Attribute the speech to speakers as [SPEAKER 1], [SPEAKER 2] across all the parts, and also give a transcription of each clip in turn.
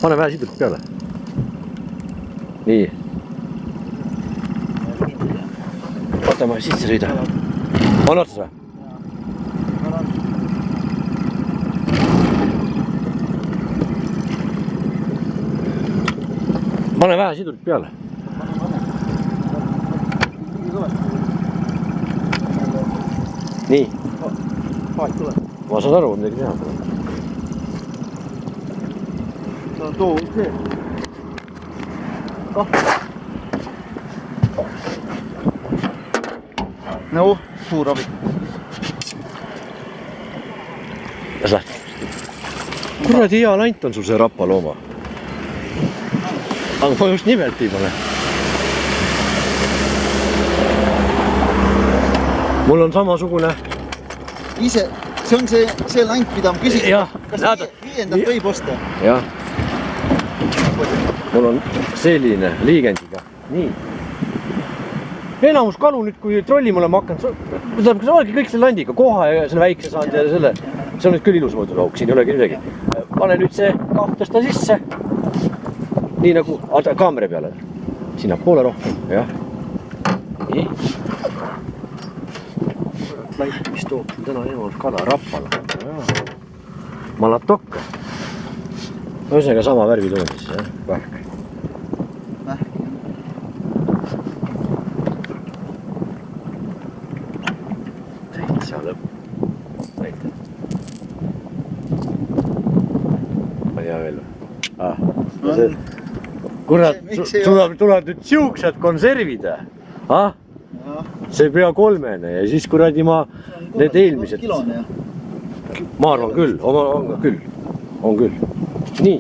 [SPEAKER 1] Pane vähe sidurit peale. Nii. Vaata ma sisse sõida. On otsas või? Pane vähe sidurit peale. Nii. Ma saan aru, midagi teha.
[SPEAKER 2] Too see. No, suur abi.
[SPEAKER 1] Las läht. Kuradi hea lant on sul see Rapalooma. Aga ma just nimelt ei pane. Mul on samasugune.
[SPEAKER 2] Ise, see on see lant, mida ma küsin. Kas viiendat võib osta?
[SPEAKER 1] Jah. Mul on selline liigendiga. Nii. Enamus kalu nüüd, kui trolli mulle ma hakkan, kas olegi kõik selle landiga, koha ja selle väikse saanud ja selle. See on nüüd küll ilus mõõdusauk, siin ei olegi midagi. Pane nüüd see kahtesta sisse. Nii nagu kaamera peale. Sinna poole rohkem, jah. Nii. Mis toob täna enamus kala Rapala. Malatok. Ühesõnaga sama värvi tuleb siis, jah. Vähk. Täitsa lõpp. Näite. Ma ei tea veel. Kurat, tulevad nüüd siuksed konservid. See pea 3 ja siis kuradi ma need eelmised. Ma arvan küll, on küll. Nii.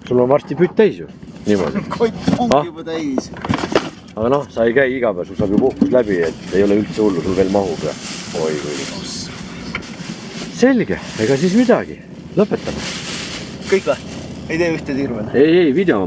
[SPEAKER 1] Sul on varsti pütt täis ju. Niimoodi.
[SPEAKER 2] Kott ongi juba täis.
[SPEAKER 1] Aga noh, sa ei käi iga päev, sul saab ju puhkus läbi, et ei ole üldse hullu, sul veel mahub. Oi, kui. Selge, ega siis midagi. Lõpetame.
[SPEAKER 2] Kõik või? Ei tee ühte tirve?
[SPEAKER 1] Ei, video.